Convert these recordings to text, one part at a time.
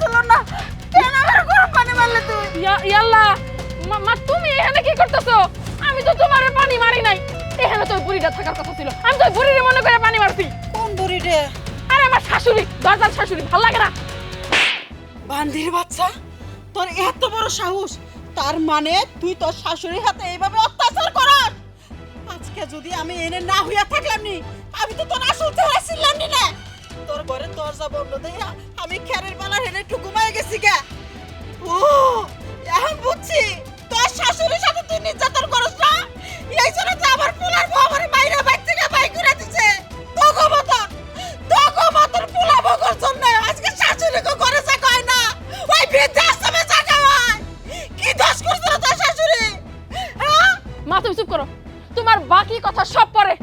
ছিল না, কেন আমার গরম পানি মারলে তুই? ইয়াল্লা মা তুমি এখানে কি করতেছো? আমি তো তোমারে পানি মারি নাই, এখানে তো বুড়িটা থাকার কথা ছিল, আমি তো বুড়িরে মনে করে পানি মারছি। কোন বুড়ি রে? আরে আমার শাশুড়ি, দরজার শাশুড়ি, ভাল লাগে না? বান্দির বাচ্চা, তোর এত বড় সাহস! তার মানে তুই তোর শাশুড়ির হাতে এইভাবে অত্যাচার করাস? আজকে যদি আমি এনে না হইয়া থাকলাম নি, আমি তো তোর আসল চেহারা ছিলাম নি না। তোর ঘরে দরজা বন্ধ দেয়া আমি খেরের বেলা হেনে একটু ঘুমায় গেছি গা। ও এখন বুঝছি তোর শাশুড়ির সাথে তুই নির্যাতন করস না, এই জন্য তো আমার পোলার বউ আমার মাইরা বাইর থেকে বাই করে দিছে। তোগো মতন পোলা বউর জন্য আজকে শাশুড়িকে ঘরে থাকা হয় না, ওই বৃদ্ধাশ্রমে থাকা হয়। কি দোষ করছে তোর শাশুড়ি? হ্যাঁ? মা তুমি চুপ করো, তোমার বাকি কথা সব পরে।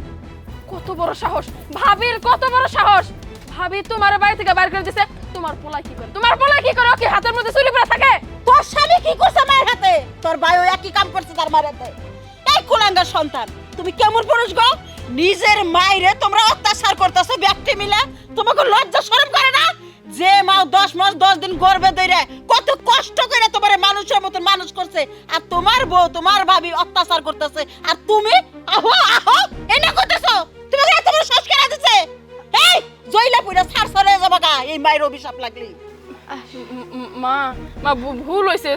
কত বড় সাহস, ভাবির কত বড় সাহস! ভাবি তোমার বাড়ি থেকে বাইর করে দিছে, তোমার পোলা কি করে? তোমার পোলা কি করে? ও কি হাতের মধ্যে চুরি পড়ে থাকে? তোর স্বামী কি করছে মায়ের হাতে? তোর ভাইও একই কাম করছে তার মায়ের হাতে। এই কুলাঙ্গার সন্তান, তুমি কেমন পুরুষ গো? নিজের মায়েরে তোমরা অত্যাচার করতেছো ব্যক্তি মিলে, তোমাকে লজ্জা শরম করে না? যে মা 10 মাস 10 দিন গর্ভে ধরে কত কষ্ট করে তোমার মানুষের মতন মানুষ করছে, আর তোমার বউ তোমার ভাবি অত্যাচার করতেছে, আর তুমি আহো আহো এনে করতেছো? তোমাকে এত বড় সাহস কেন দিছে? এই জইলা পুরা ছাড় ছড়ে যাবা গা এই মায়ের অভিশাপ লাগলি। মা ভুল হয়েছে,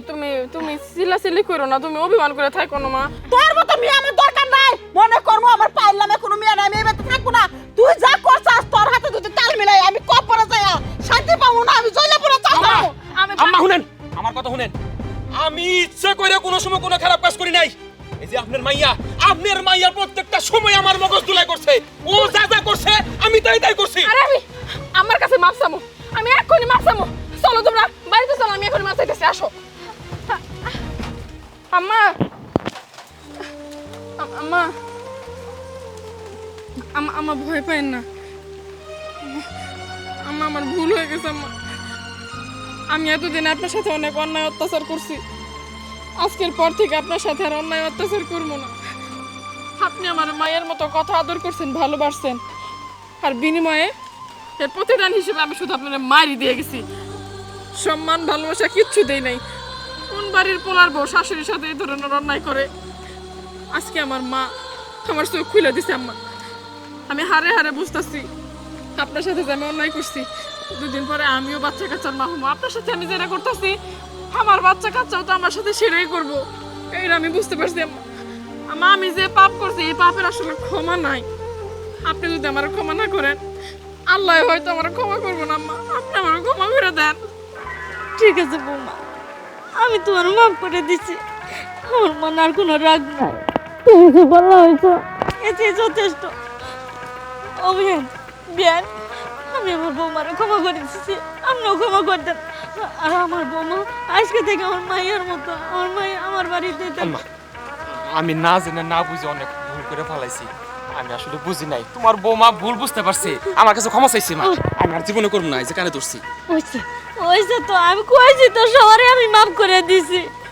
তুমি চিল্লাচিল্লি করো না, তুমি অভিমান করে থাকো না মা। তোর মতো মেয়ে আমার দরকার নাই, মনে করবো আমার পাইলামে কোনো মেয়ে নাই, আমি এই বাড়িতে থাকবো না। তুই যা করছাস তোর হাতে যদি তাল মিলাই আমি কপরে যাই শান্তি পাবো না, আমি জয়লাপুরে যাবো। আম্মা শুনেন, আমার কথা শুনেন। আমি ইচ্ছে করে কোনো সময় কোনো খারাপ কাজ করি নাই। এই যে আপনার মাইয়া প্রত্যেকটা সময় আমার মগজ ধুলাই করছে। ও যা যা করছে আমি তাই করছি। আরে আমার কাছে মাপ চামো, আমি এক্ষুনি মাপ চামো। চলো তোমরা বাড়িতে চলো, আমি এক্ষুনি মাপ চাইতেছি, আসো। আম্মা আম্মা আম্মা ভয় পাইন না আম্মা, আমার ভুল হয়ে গেছে আম্মা। আমি এতদিন আপনার সাথে অনেক অন্যায় অত্যাচার করছি, আজকের পর থেকে আপনার সাথে আর অন্যায় অত্যাচার করবো না। আপনি আমার মায়ের মতো কথা আদর করছেন, ভালোবাসছেন, আর বিনিময়ে এর প্রতিদান হিসেবে আমি শুধু আপনার মায়েরই দিয়ে গেছি, সম্মান ভালোবাসা কিচ্ছু দেই নাই। কোন বাড়ির পোলার বউ শাশুড়ির সাথে এই ধরনের অন্যায় করে? আজকে আমার মা আমার চোখ খুলে দিছে আম্মা। আমি হারে হারে বুঝতেছি আপনার সাথে যে আমি অন্যায় করছি, দুদিন পরে আমিও বাচ্চা কাচ্চার মা হবো। আপনার সাথে আমি যেটা করতেছি আমার বাচ্চা কাচ্চাও তো আমার সাথে সেটাই করবো, এইটা আমি বুঝতে পারছি আম্মা। আম্মা আমি যে পাপ করছি এই পাপের আসলে ক্ষমা নাই। আপনি যদি আমার ক্ষমা না করেন আল্লাহ হয়তো আমার ক্ষমা করবো না আম্মা, আপনি আমার ক্ষমা করে দেন। ঠিক আছে বৌমা, আমি তোমার মাফ করে দিছি, আমার মনে আর কোনো রাগ নাই। তুমি যে বলা হয়েছো এতে যথেষ্ট। অভিয়ান বিয়ান, আমি আমার বৌমারে ক্ষমা করে দিচ্ছি, আপনিও ক্ষমা করে দেন। আর আমার বৌমা আজকে থেকে আমার মায়ের মতো, আমার মাই আমার বাড়িতে আম্মা, আমি না জেনে না বুঝে অনেক ভুল করে ফেলাইছি। আমি আসলে বুঝি নাই, তোমার বৌমা ভুল বুঝতে পারছে, আমার কাছে ক্ষমা চাইছি মা। আমি আর জীবনে করবো না এই যে কানে ধরছি। ওইছে তো, আমি কইছি তো সবারই আমি মাফ করে দিছি।